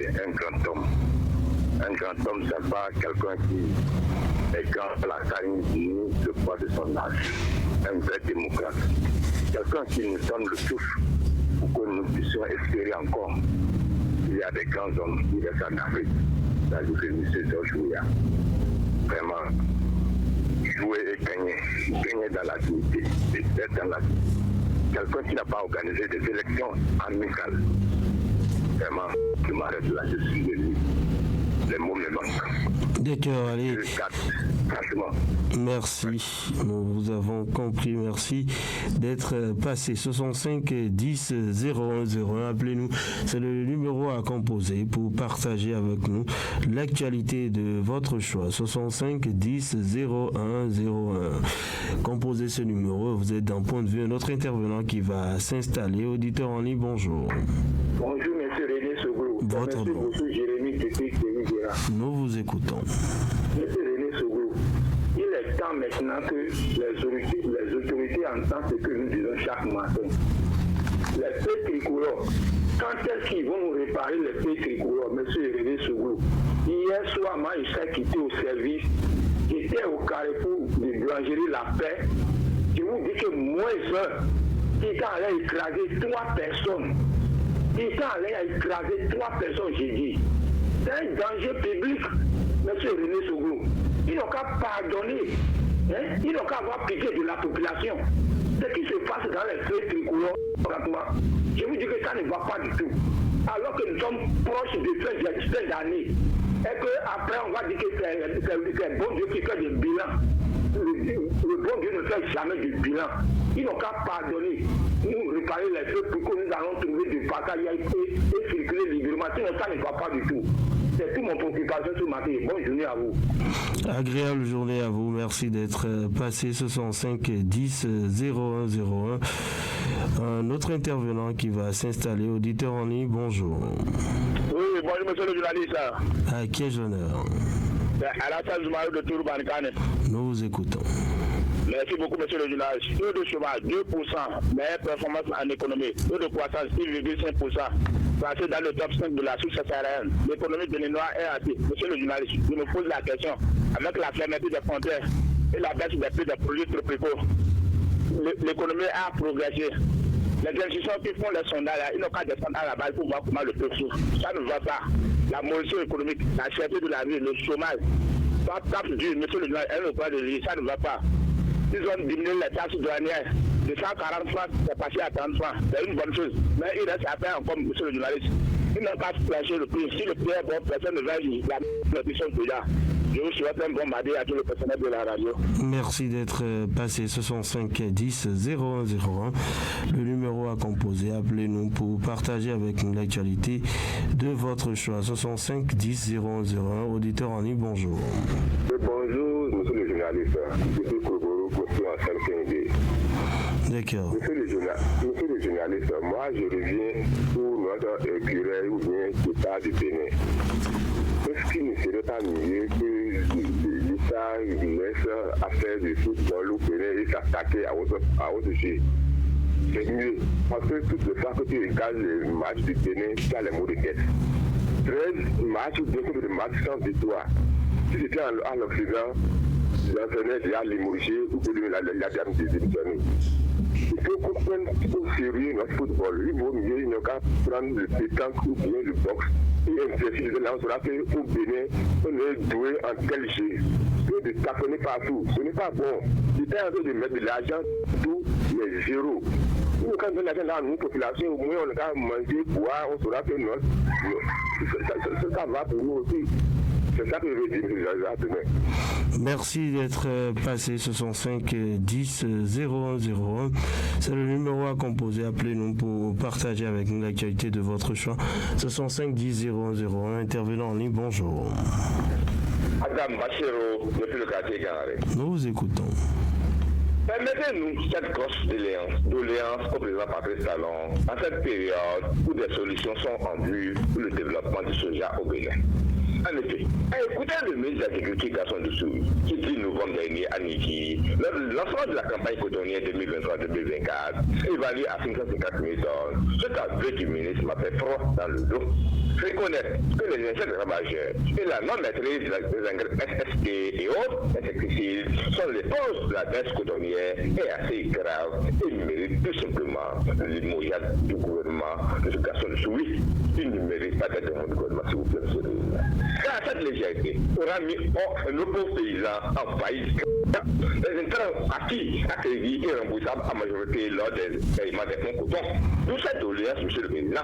un grand homme. Un grand homme, c'est pas quelqu'un qui est grand à la carrière du le poids de son âge. Un vrai démocrate. Quelqu'un qui nous donne le souffle pour que nous puissions espérer encore. Il y a des grands hommes qui restent en Afrique. Là, je fais M. Georges Weah. Vraiment, jouer et gagner. Gagner dans la dignité. Être dans la dignité. Quelqu'un qui n'a pas organisé des élections amicales. Vraiment, je m'arrête là, je suis venu. Les mots me manquent. D'accord, allez. Franchement. Merci, nous vous avons compris, merci d'être passé. 65 10 01 01, appelez-nous, c'est le numéro à composer pour partager avec nous l'actualité de votre choix. 65 10 01 01. Composez ce numéro, vous êtes d'un point de vue, un autre intervenant qui va s'installer. Auditeur en ligne, bonjour. Bonjour, monsieur René Sogo. Votre nom. Monsieur Jérémy Tépé. Nous vous écoutons. Monsieur René Sogo, il est temps maintenant que les autorités entendent ce que nous disons chaque matin. Les pays tricolores, quand est-ce qu'ils vont nous réparer les pays tricolores, monsieur René Sogo? Hier soir, moi, je suis quitté au service. J'étais au carrefour de boulangerie La Paix. Je vous dis que moins un, qui est allé écraser 3 personnes. Il est allé écraser 3 personnes, j'ai dit. C'est un danger public, monsieur René Sogo. Ils n'ont qu'à pardonner. Hein? Ils n'ont qu'à avoir pitié de la population. Ce qui se passe dans les feux tricolores, je vous dis que ça ne va pas du tout. Alors que nous sommes proches de fin d'année. Et qu'après, on va dire que c'est bon Dieu qui fait des bilans. Le bon Dieu ne fait jamais de bilan. Ils n'ont qu'à pardonner, nous réparer les feux pour que nous allons trouver du passage et circuler librement. Sinon, ça ne va pas du tout. C'est tout mon préoccupation ce matin. Bonne journée à vous. Agréable journée à vous. Merci d'être passé. 65 10 01 01. Un autre intervenant qui va s'installer. Auditeur en ligne, bonjour. Oui, bonjour monsieur le journaliste. À qui ai-je l'honneur? Alassane Zoumarou de Tourban-Kane. Nous vous écoutons. Merci beaucoup, monsieur le journaliste. Taux de chômage, 2%, meilleure performance en économie. Taux de croissance, 6,5%. Placé dans le top 5 de la sous-saharienne. L'économie béninoise est assise. Monsieur le journaliste, je me pose la question. Avec la fermeture des frontières et la baisse des prix des produits tropicaux, l'économie a progressé. Les institutions qui font les sondages, ils n'ont qu'à descendre à la base pour voir comment le peuple souffre. Ça ne va pas. La motion économique, la cherté de la vie, le chômage, ça tape dur, monsieur le journaliste, elle ne peut pas le dire, ça ne va pas. Ils ont diminué les taxes douanières de 140 francs, c'est passé à 30 francs. C'est une bonne chose. Mais il reste à faire encore, monsieur le journaliste. Ils n'ont pas flanché le prix. Si le prix est bon, personne ne va y la question que là. Je vous souhaite un bon mardi à tout le personnel de la radio. Merci d'être passé. 65 10 01 01. Le numéro à composer. Appelez-nous pour partager avec nous l'actualité de votre choix. 65 10 01 01. Auditeur en ligne, bonjour. Bonjour, monsieur le journaliste. Monsieur Kogoro, construit en 5 D'accord. Monsieur le journaliste, moi je reviens pour notre curé ou bien l'État du Bénin. Est-ce qu'il ne serait pas mieux que l'État laisse affaire de football au Bénin et s'attaquer à autre chose? C'est mieux, parce que toutes les fois que tu regardes les matchs du Bénin, tu as les mots de tête. 13 matchs, beaucoup de matchs sans victoire. Si c'était à l'Occident, l'entraîneur déjà limogé ou que la dame démissionné. Il faut qu'on prenne au sérieux notre football. Il vaut mieux, il n'y a qu'à prendre le pétanque ou bien le boxe et exercer de là, on saura qu'au Bénin, on est doué en tel jeu. Que de taponner partout, ce n'est pas bon. Il est en train de mettre de l'argent tout, mais zéro. Nous, quand on a dans nos populations, au moins on a mangé, boire, on saura que ça va pour nous aussi. C'est ça que je veux dire, demain. Merci d'être passé. 65 10 01 01. C'est le numéro à composer. Appelez-nous pour partager avec nous l'actualité de votre choix. 65 10 01 01. Intervenant en ligne, bonjour. Adam Bachero, depuis le quartier Canaré. Nous vous écoutons. Permettez-nous cette grosse doléance au président Patrice Talon en cette période où des solutions sont en vue pour le développement du soja au Bénin. En effet, écoutez le ministre de l'Agriculture, Gaston Dessous, qui dit novembre dernier à Niki, le lancement de la campagne cotonnière 2023-2024 évalue à 550 000 tonnes. Ce tableau du ministre m'a fait froid dans le dos. Je reconnais que les insectes ravageurs et la non-maîtrise des engrais SST et autres insecticides sont les causes de la baisse cotonnière et assez grave et méritent tout simplement le limogeage du gouvernement de ce Gaston Dessous. Il ne mérite pas d'être mon gouvernement, s'il vous plaît, monsieur le ministre. Car cette légèreté aura mis nos pauvres paysans en faillite. Les intrants acquis à crédit et remboursables à majorité lors des paiements des fonds coton. D'où cette doléance, monsieur le président,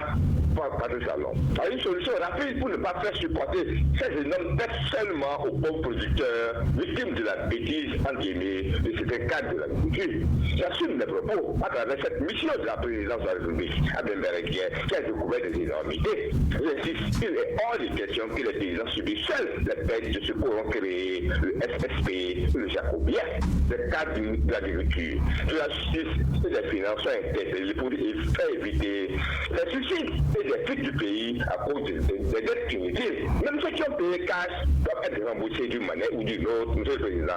pas de salon. Une solution rapide pour ne pas faire supporter ces énormes dettes seulement aux pauvres producteurs, victimes de la bêtise, entre guillemets, de certains cadres de l'agriculture. J'assume mes propos à travers cette mission de la présidence de la République, à Bembereguier, qui a découvert des énormités. J'insiste, il est hors de question que les paysans subissent seuls les pertes de ce qu'auront créé le SSP, le Jacobien, les cadres de l'agriculture. Que la justice et les finances soient interpellées pour faire éviter les suicides et des fuites du pays à cause des dettes punitives. Même ceux qui ont payé cash doivent être remboursés d'une manière ou d'une autre. Monsieur le Président,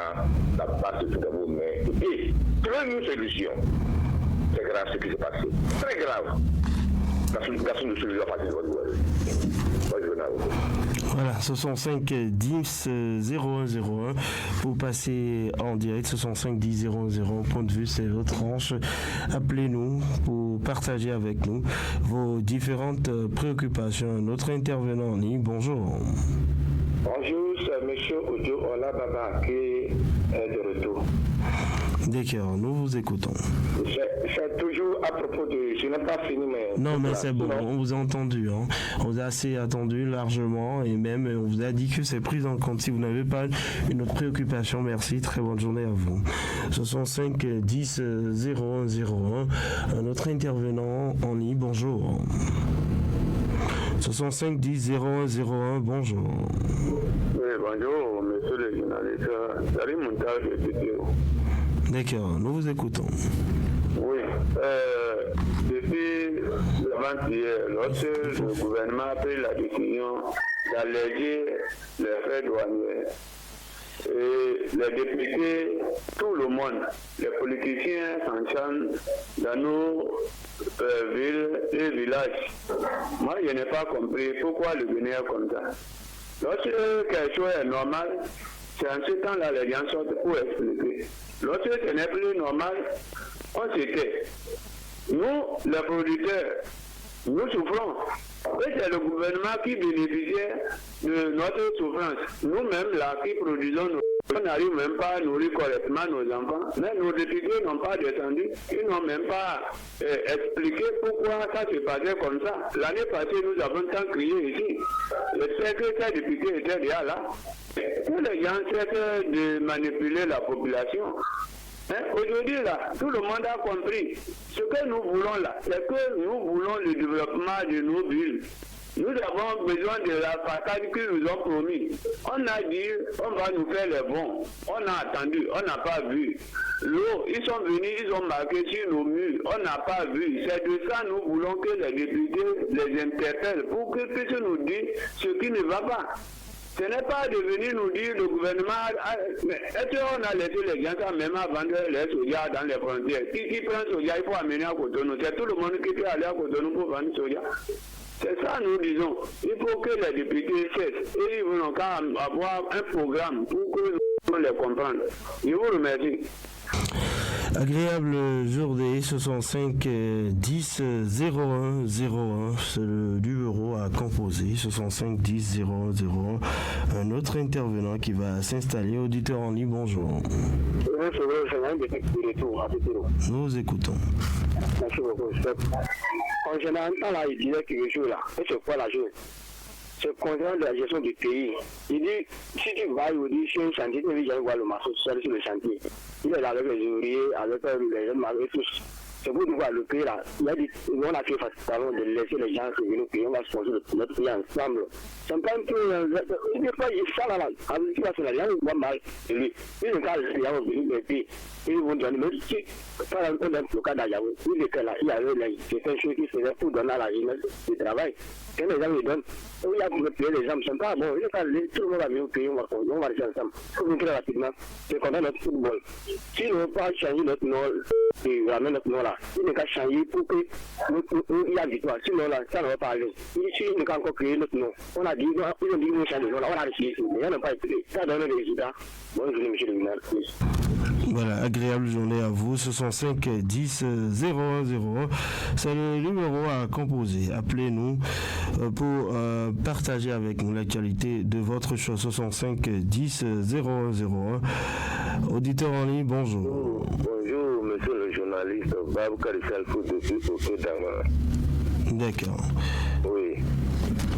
ça passe tout dans vos mains. Et trouvez une solution. C'est grave ce qui s'est passé. Très grave. Gaston Dessous doit passer de votre gouvernement. Voilà, 65 10 0101 pour passer en direct. 65 10 001. Point de vue, c'est votre tranche. Appelez-nous pour partager avec nous vos différentes préoccupations. Notre intervenant en ligne, bonjour. Bonjour, c'est M. Ojo Ola Baba qui est de retour. D'accord, nous vous écoutons. C'est toujours à propos de... Je n'ai pas fini, mais... Non, mais c'est bon, on vous a entendu. Hein. On vous a assez attendu largement et même on vous a dit que c'est pris en compte. Si vous n'avez pas une autre préoccupation, merci. Très bonne journée à vous. 65 10 0101. Un autre intervenant en ligne, bonjour. 65 10 0101, bonjour. Oui, bonjour, monsieur le journaliste. Salut, montage de vidéo. D'accord, nous vous écoutons. Oui, depuis l'avant-hier, lorsque le gouvernement a pris la décision d'alléger les frais douaniers, et les députés, tout le monde, les politiciens s'enchantent dans nos villes et villages. Moi, je n'ai pas compris pourquoi le Bénin est comme ça. Lorsque quelque chose est normal, c'est en ce temps-là les gens sortent pour expliquer. Lorsque ce n'est plus normal, on se tait. Nous, les producteurs, nous souffrons. Et c'est le gouvernement qui bénéficiait de notre souffrance. Nous-mêmes, là, qui produisons, on n'arrive même pas à nourrir correctement nos enfants. Mais nos députés n'ont pas descendu. Ils n'ont même pas expliqué pourquoi ça se passait comme ça. L'année passée, nous avons tant crié ici. J'espère que ces députés étaient déjà là. Tous les gens essaient de manipuler la population. Aujourd'hui, là, tout le monde a compris. Ce que nous voulons là, c'est que nous voulons le développement de nos villes. Nous avons besoin de la façade qu'ils nous ont promis. On a dit, on va nous faire les bons. On a attendu, on n'a pas vu. L'eau, ils sont venus, ils ont marqué sur nos murs. On n'a pas vu. C'est de ça nous voulons que les députés les interpellent pour qu'ils puissent nous dire ce qui ne va pas. Ce n'est pas de venir nous dire le gouvernement. Mais est-ce qu'on a laissé les gens ça même à vendre les soja dans les frontières? Qui prend soja, il faut amener à Cotonou. C'est tout le monde qui peut aller à Cotonou pour vendre soja. C'est ça nous disons. Il faut que les députés cessent. Et ils vont qu'à avoir un programme pour que nous puissions les comprendre. Je vous remercie. Agréable journée, 65 10 01 01, c'est le numéro à composer, 65 10 01 01. Un autre intervenant qui va s'installer, auditeur en ligne, bonjour. Nous vous écoutons. Merci beaucoup. En général, là, il disait quelque chose là. Et c'est quoi la chose? C'est concernant la gestion du pays. Il dit, si tu vas aujourd'hui sur un chantier, tu vas voir le marché social sur le chantier. Il est là avec les ouvriers, avec les jeunes mariés, tous. C'est pour voir le pays là. On a fait facile de laisser les gens revenir au pays, on va se poser notre pays ensemble. C'est pas un peu. Il n'est pas ça là. Avec qui va se la langue, on voit mal. Lui, il est cas, il y a un pays, ils vont donner, mais si, par exemple, le cas d'Ayao, il était là, il y avait quelque chose qui faisait pour donner à la jeunesse du travail. Quand les gens lui donnent, il y a pour payer les gens, c'est pas bon, il est pas tout le monde va venir au pays, on va rester ensemble. Il faut venir rapidement, c'est qu'on a notre football. Si on ne veut pas changer notre nom, et ramener notre nom là, il n'est qu'à changer pour qu'il y a victoire. Sinon là, ça ne va pas aller. Si on n'a encore créé notre nom, on a dit, ils ont dit qu'on change de nom là, on a réussi, mais on n'a pas écouté. Ça donne des résultats. Bonne journée, monsieur le ministre. Voilà, agréable journée à vous. 65 10 0101. C'est le numéro à composer. Appelez-nous pour partager avec nous l'actualité de votre choix. 65 10 0101. Auditeur en ligne, bonjour. Bonjour, monsieur le journaliste Babou Karissal depuis au Dama. D'accord. Oui.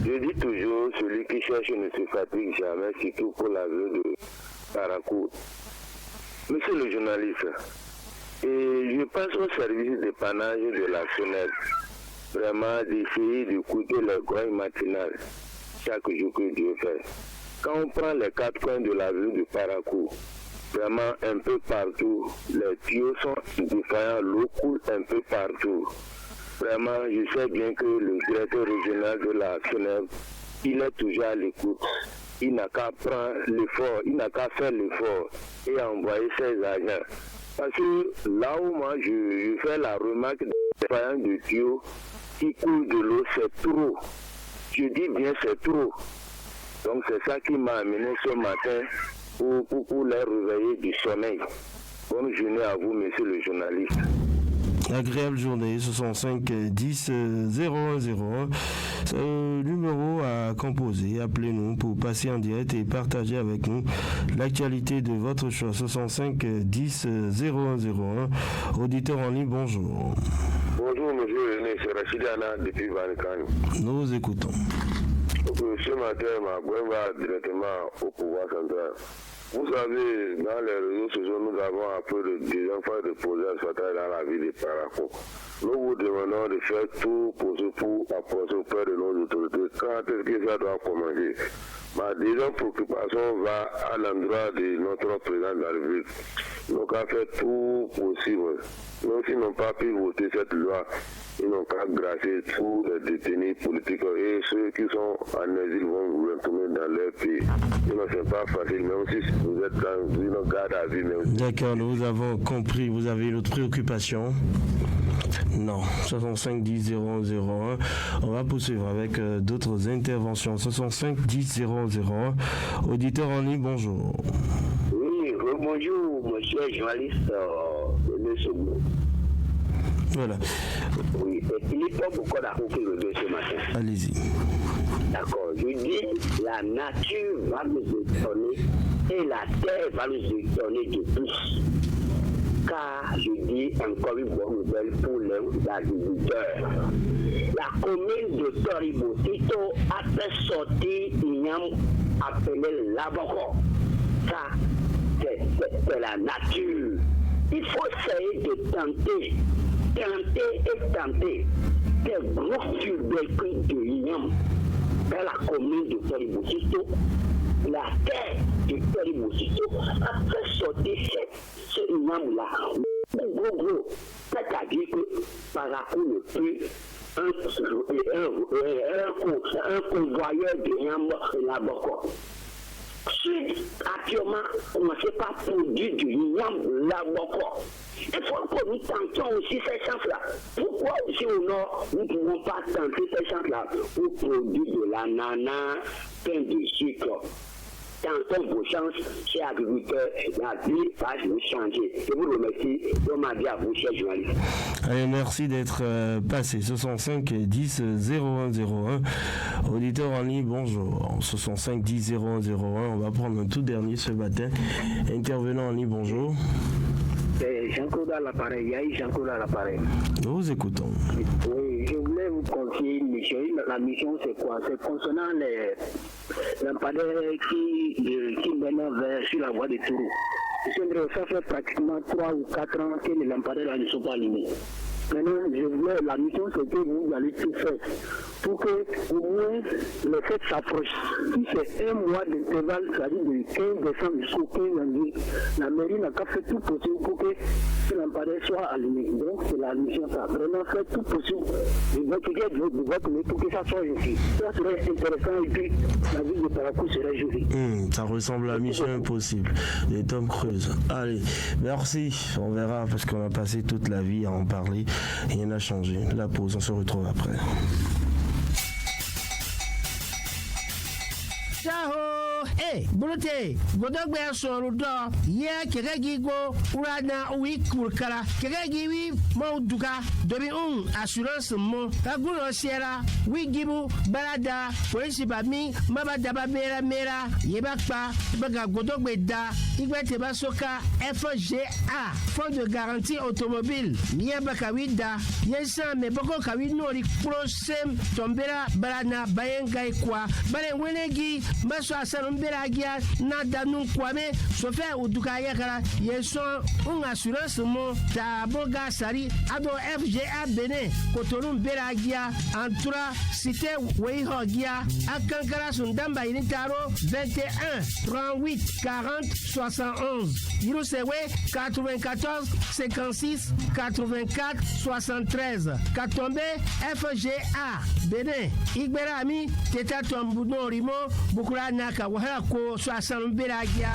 Je dis toujours, celui qui cherche ne se fatigue jamais, surtout pour la vie de Parakou. Monsieur le journaliste, et je pense au service dépannage de la SONES, vraiment d'essayer d'écouter le grogne matinal chaque jour que Dieu fait. Quand on prend les 4 coins de la ville de Parakou, vraiment un peu partout, les tuyaux sont défaillants, l'eau coule un peu partout. Vraiment, je sais bien que le directeur régional de la SONES, il est toujours à l'écoute. Il n'a qu'à prendre l'effort, il n'a qu'à faire l'effort et envoyer ses agents. Parce que là où moi je fais la remarque des de tuyaux qui coulent de l'eau, c'est trop. Je dis bien c'est trop. Donc c'est ça qui m'a amené ce matin pour les réveiller du sommeil. Bonne journée à vous, monsieur le journaliste. Agréable journée, 65 10 0101. C'est le numéro à composer. Appelez-nous pour passer en direct et partager avec nous l'actualité de votre choix. 65 10 0101. Auditeur en ligne, bonjour. Bonjour, monsieur René, c'est Rachidana depuis Vanikani. Nous écoutons. Ce matin, ma boîte va directement au pouvoir central. Vous savez, dans les réseaux sociaux, nous avons un peu des enfants de poser à dans la ville de Parakou. Nous vous demandons de faire tout pour apporter auprès de nos autorités. Quand est-ce que ça doit commencer? Ma deuxième préoccupation va à l'endroit de notre président de la République. Nous avons fait tout possible. Nous, s'ils n'ont pas pu voter cette loi, ils n'ont qu'à gracier tous les détenus politiques et ceux qui sont en exil vont retourner dans leur pays. C'est pas facile, même si vous êtes dans une garde à vue. D'accord, nous avons compris. Vous avez une autre préoccupation? Non, 65 10 001. On va poursuivre avec d'autres interventions. 65 10 001. Auditeur en ligne, bonjour. Oui, bonjour, monsieur le journaliste de Sogo. Voilà. Oui, il n'est pas beaucoup d'argent le deux ce matin. Allez-y. D'accord, je dis la nature va nous étonner et la terre va nous étonner de plus. Car je dis encore une bonne nouvelle pour les agriculteurs. La commune de Toribotito a fait sortir Ignam appelé Laboko. Ça, c'est la nature. Il faut essayer de tenter des groupes tubercules de Ignam dans la commune de Toribotito. La terre de Toribotito a fait sortir ce Ignam-là. Gros. C'est-à-dire que Parakou n'est plus un convoyeur de Ignam Laboko. Si actuellement, on ne sait pas produire du Ignam Laboko, il faut que nous tentions aussi ces chances-là. Pourquoi aussi au nord, nous ne pouvons pas tenter ces chances-là pour produire de l'ananas, pain de sucre? Tentons vos chances, chers agriculteurs, la vie va nous changer. Je vous remercie. On m'a dit à vous, chers journalistes. Allez, merci d'être passé. 65 10 0101. Auditeur en ligne, bonjour. 65 10 0101. On va prendre un tout dernier ce matin. Intervenant en ligne, bonjour. Jean-Claude à l'appareil, Jean-Claude à l'appareil. Nous vous écoutons. Oui, je voulais vous confier une mission. La mission, c'est quoi? C'est concernant les lampadaires qui mènent sur la voie de Tourou. Ça fait pratiquement 3 ou 4 ans que les lampadaires ne sont pas allumés. Maintenant, la mission, c'est que vous allez tout faire pour que au moins les fêtes s'approchent. Si c'est un mois d'intervalle, c'est-à-dire de 15 décembre jusqu'au 15 janvier, la mairie n'a qu'à faire tout possible pour que ce lampadaire soit allumé. Donc, c'est la mission, ça. Vraiment, faire tout possible de votre maison pour que ça soit ici. Ça serait intéressant et puis la ville de Parakou serait jolie. Ça ressemble à Mission Impossible de Tom Cruise. Allez, merci. On verra parce qu'on a passé toute la vie à en parler. Rien n'a changé. La pause, on se retrouve après. Ciao! Bulute, Godogbe Sorudo, Ye Keregigo, Urana, Wikurkara, Keregiwi, Mauduka, Dobi Assurance Mo, Kaguno Sierra, Wigibu, Balada, Polisibami, Mabadaba Mera, Yebakpa, Baga Godogbe Da, Igwete Basoka, FGA, Fonds de garantie automobile, Yabakawida, Yensa, Meboko Kawino, Prosem, Tombera, Balana, Bayengai Kwa, Balenwenegi, Baso Asalumbera Agia, Nadanou Kwame, Chauffeur ou Dukayakara, Yenson, Assurance Mo, Taboga Sari, Ado FGA Bene, Kotorum Beragia, Antura, Cité Weihogia, Akankara Sundamba Initaro, 21, 38, 40, 71. Yirusewe, 94, 56, 84, 73. Katombe, FGA, Bene, Igberami, Teta Tombuno Rimo, Bukura Naka, Wahalako, 60 Beragia.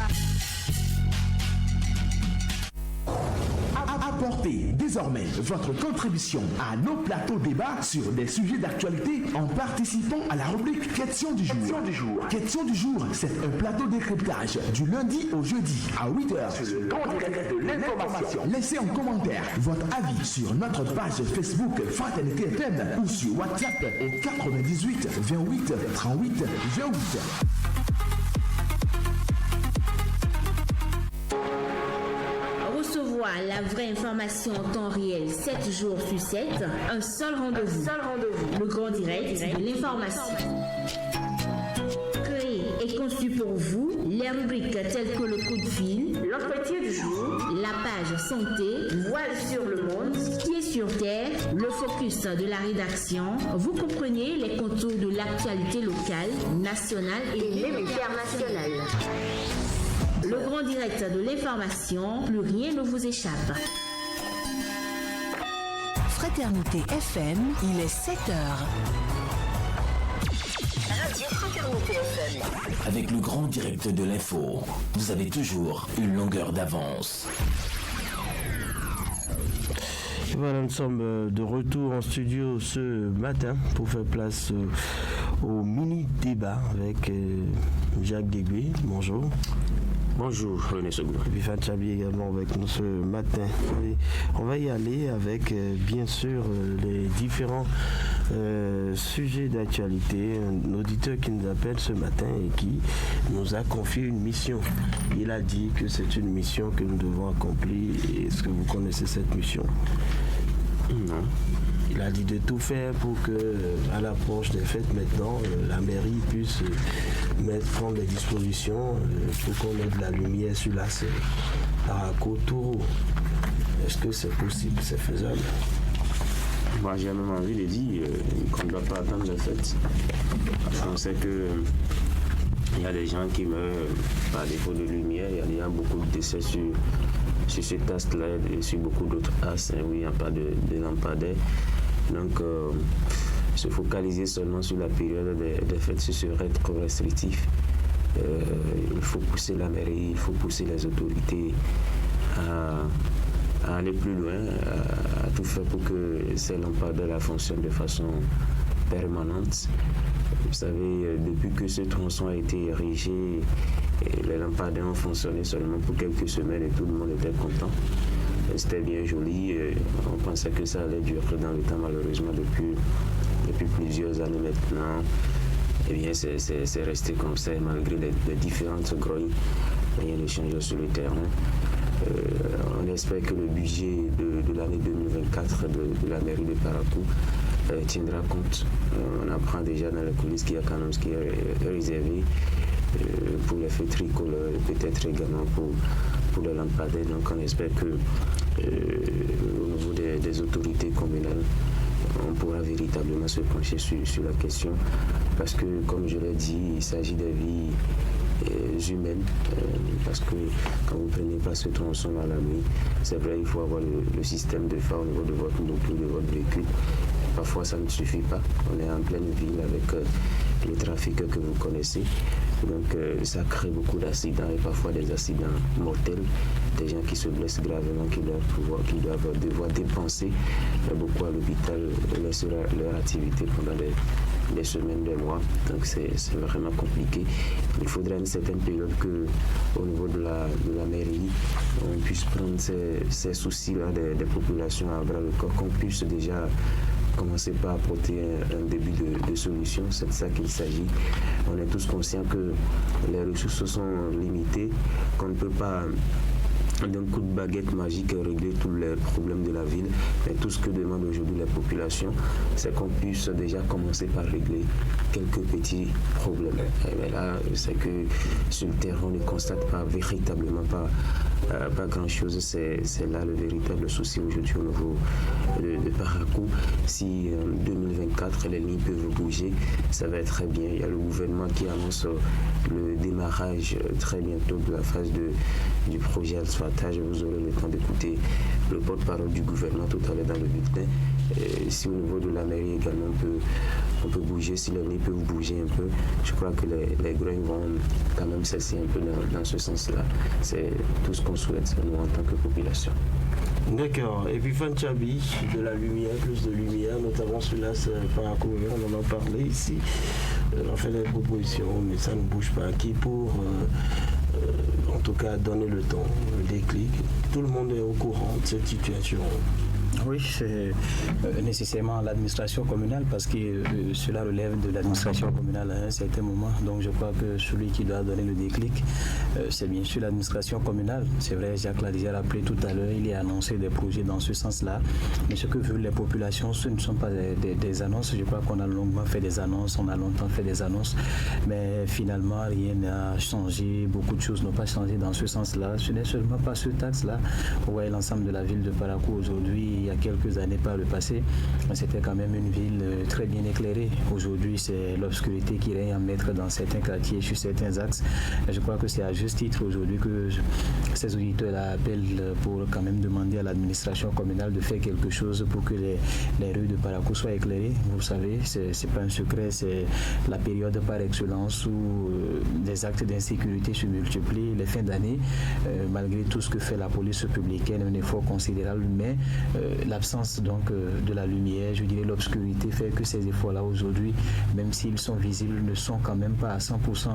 Apportez désormais votre contribution à nos plateaux débats sur des sujets d'actualité en participant à la rubrique Question du jour. Question du jour, c'est un plateau de décryptage du lundi au jeudi à 8h sur le grand direct de l'information. Laissez en commentaire votre avis sur notre page Facebook Fraternité FM ou sur WhatsApp au 98 28 38 28. La vraie information en temps réel 7 jours sur 7, un seul rendez-vous, le grand direct de l'information. Créé et conçu pour vous, les rubriques telles que le coup de fil, l'entretien du jour, la page santé, voile sur le monde, pied sur terre, le focus de la rédaction, vous comprenez les contours de l'actualité locale, nationale et même internationale. Le grand direct de l'information, plus rien ne vous échappe. Fraternité FM, il est 7h. Radio Fraternité FM. Avec le grand direct de l'info, vous avez toujours une longueur d'avance. Voilà, nous sommes de retour en studio ce matin pour faire place au mini-débat avec Jacques Dégué. Bonjour. Bonjour, René Segou. Et puis Fatchabi également avec nous ce matin. Et on va y aller avec, bien sûr, les différents sujets d'actualité. Un auditeur qui nous appelle ce matin et qui nous a confié une mission. Il a dit que c'est une mission que nous devons accomplir. Est-ce que vous connaissez cette mission? Non. Il a dit de tout faire pour que, à l'approche des fêtes maintenant, la mairie puisse prendre les dispositions pour qu'on ait de la lumière sur la scène. Parakou, Touro. Est-ce que c'est possible, c'est faisable? Moi, j'ai même envie de dire qu'on ne doit pas attendre les fêtes. On sait qu'il y a des gens qui meurent par défaut de lumière. Il y a beaucoup de décès sur cet astre-là et sur beaucoup d'autres astres où il n'y a pas de lampadaire. Donc, se focaliser seulement sur la période des fêtes, ce serait trop restrictif. Il faut pousser la mairie, il faut pousser les autorités à aller plus loin, à tout faire pour que ces lampadaires fonctionnent de façon permanente. Vous savez, depuis que ce tronçon a été érigé, les lampadaires ont fonctionné seulement pour quelques semaines et tout le monde était content. C'était bien joli, on pensait que ça allait durer dans le temps, malheureusement depuis plusieurs années maintenant. Eh bien, c'est resté comme ça, malgré les différentes grogne, rien ne change sur le terrain. On espère que le budget de l'année 2024 de la mairie de Parakou tiendra compte. On apprend déjà dans les coulisses qu'il y a quand même ce qui est réservé pour les feux tricolores, peut-être également pour pour les lampadaires. Donc on espère que au niveau des autorités communales, on pourra véritablement se pencher sur la question, parce que, comme je l'ai dit, il s'agit des vies humaines, parce que quand vous prenez pas ce tronçon à la nuit, c'est vrai, il faut avoir le système de phare au niveau de votre moto, de votre véhicule. Parfois ça ne suffit pas, on est en pleine ville avec le trafic que vous connaissez, donc ça crée beaucoup d'accidents et parfois des accidents mortels, des gens qui se blessent gravement, qui doivent devoir dépenser beaucoup à l'hôpital, laisser leur activité pendant des semaines, des mois, donc c'est vraiment compliqué. Il faudrait une certaine période que, au niveau de la mairie, on puisse prendre ces soucis-là des populations à bras le corps, qu'on puisse déjà commencer par apporter un début de solution. C'est de ça qu'il s'agit. On est tous conscients que les ressources sont limitées, qu'on ne peut pas d'un coup de baguette magique régler tous les problèmes de la ville, mais tout ce que demandent aujourd'hui les populations, c'est qu'on puisse déjà commencer par régler quelques petits problèmes. Mais là, c'est que sur le terrain, on ne constate pas véritablement pas grand-chose. C'est là le véritable souci aujourd'hui au niveau de Parakou. Si en 2024, les lignes peuvent bouger, ça va être très bien. Il y a le gouvernement qui annonce le démarrage très bientôt de la phase du projet asphaltage. Vous aurez le temps d'écouter le porte-parole du gouvernement tout à l'heure dans le bulletin. Si au niveau de la mairie également on peut bouger, si les lignes peuvent bouger un peu, je crois que les grains vont quand même cesser un peu dans ce sens-là. C'est tout ce qu'on souhaite, nous, en tant que population. D'accord. Et puis Fanchabi, de la lumière, plus de lumière, notamment sur l'As Parakou, on en a parlé ici. On a fait des propositions, mais ça ne bouge pas. Qui pour, en tout cas, donner le temps, le déclic. Tout le monde est au courant de cette situation. Oui, c'est nécessairement l'administration communale, parce que cela relève de l'administration communale à un certain moment. Donc je crois que celui qui doit donner le déclic, c'est bien sûr l'administration communale. C'est vrai, Jacques l'a déjà rappelé tout à l'heure, il a annoncé des projets dans ce sens-là. Mais ce que veulent les populations, ce ne sont pas des annonces. Je crois qu'on a longuement fait des annonces, on a longtemps fait des annonces. Mais finalement, rien n'a changé. Beaucoup de choses n'ont pas changé dans ce sens-là. Ce n'est seulement pas ce axe-là. Vous voyez l'ensemble de la ville de Parakou aujourd'hui. Il y a quelques années par le passé, c'était quand même une ville très bien éclairée. Aujourd'hui, c'est l'obscurité qui règne en maître dans certains quartiers, sur certains axes. Je crois que c'est à juste titre aujourd'hui que ces auditeurs appellent pour quand même demander à l'administration communale de faire quelque chose pour que les rues de Parakou soient éclairées. Vous le savez, c'est pas un secret, c'est la période par excellence où des actes d'insécurité se multiplient. Les fins d'année, malgré tout ce que fait la police publique, un effort considérable, mais l'absence donc de la lumière, je dirais l'obscurité, fait que ces efforts-là aujourd'hui, même s'ils sont visibles, ne sont quand même pas à 100%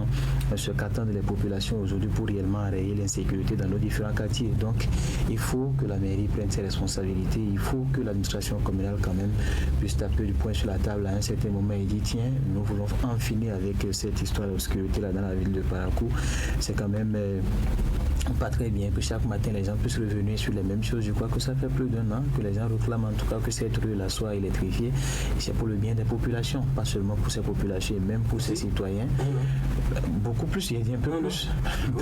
ce qu'attendent les populations aujourd'hui pour réellement enrayer l'insécurité dans nos différents quartiers. Donc il faut que la mairie prenne ses responsabilités, il faut que l'administration communale quand même puisse taper du poing sur la table à un certain moment et dire tiens, nous voulons en finir avec cette histoire d'obscurité-là dans la ville de Parakou. C'est quand même pas très bien que chaque matin les gens puissent revenir sur les mêmes choses. Je crois que ça fait plus d'un an que les gens réclament en tout cas que cette rue-là soit électrifiée. Et c'est pour le bien des populations, pas seulement pour ces populations, mais même pour ces citoyens. Beaucoup plus, il y a un peu plus.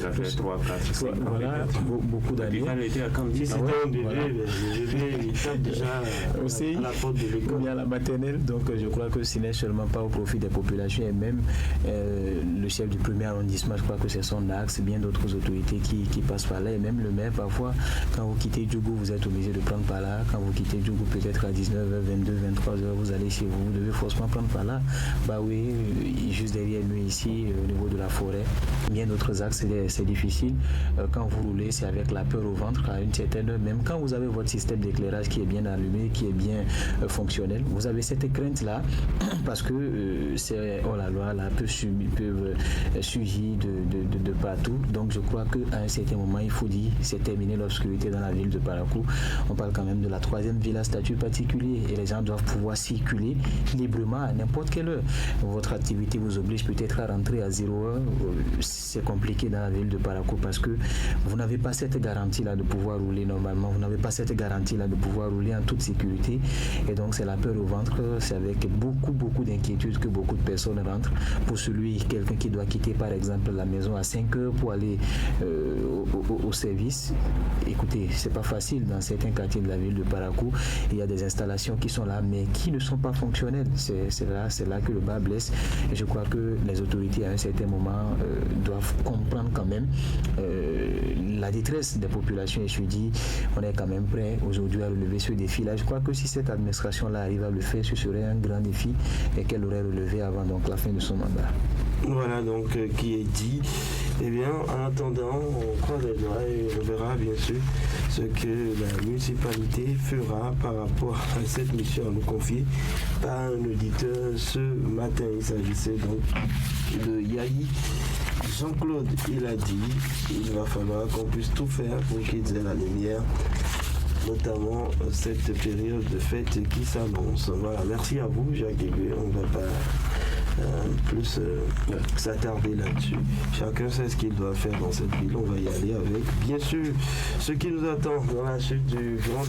Ça fait 3, 4, 5 ans. Voilà, beaucoup d'années. C'était un bébé, il tape déjà à la porte de l'école. Il y a la maternelle, donc je crois que ce n'est seulement pas au profit des populations, et même le chef du premier arrondissement, je crois que c'est son axe, bien d'autres autorités qui passent par là, et même le maire parfois, quand vous quittez Djougou, vous êtes obligé de prendre par là. Quand vous quittez Djougou, peut-être à 19h, 22h, 23h, vous allez chez vous, vous devez forcément prendre par là. Bah oui, juste derrière nous ici, au niveau de la forêt, bien d'autres axes, c'est difficile. Quand vous roulez, c'est avec la peur au ventre à une certaine heure. Même quand vous avez votre système d'éclairage qui est bien allumé, qui est bien fonctionnel, vous avez cette crainte-là parce que c'est la loi là peut surgir de partout. Donc je crois qu'à un certain moment, il faut dire c'est terminé l'obscurité dans la ville de Parakou. On parle quand même de la 3e ville à statut particulier et les gens doivent pouvoir circuler librement à n'importe quelle heure. Votre activité vous oblige peut-être à rentrer à 0h. C'est compliqué dans la ville de Parakou parce que vous n'avez pas cette garantie-là de pouvoir rouler normalement. Vous n'avez pas cette garantie-là de pouvoir rouler en toute sécurité. Et donc, c'est la peur au ventre. C'est avec beaucoup d'inquiétude que beaucoup de personnes rentrent. Pour quelqu'un qui doit quitter quitter par exemple la maison à 5 heures pour aller au service. Écoutez, c'est pas facile dans certains quartiers de la ville de Parakou. Il y a des installations qui sont là mais qui ne sont pas fonctionnelles. C'est là que le bas blesse. Et je crois que les autorités à un certain moment doivent comprendre quand même la détresse des populations. Et je suis dit, on est quand même prêt aujourd'hui à relever ce défi-là. Je crois que si cette administration-là arrive à le faire, ce serait un grand défi et qu'elle aurait relevé avant donc la fin de son mandat. Voilà donc qui est dit. Eh bien, en attendant, on croise les doigts et on verra bien sûr ce que la municipalité fera par rapport à cette mission à nous confier par un auditeur ce matin. Il s'agissait donc de Yahi. Jean-Claude, il a dit qu'il va falloir qu'on puisse tout faire pour qu'ils aient la lumière, notamment cette période de fête qui s'annonce. Voilà, merci à vous, Jacques Aiguë. On ne va pas plus s'attarder là-dessus. Chacun sait ce qu'il doit faire dans cette ville. On va y aller avec, bien sûr, ce qui nous attend dans la suite du grand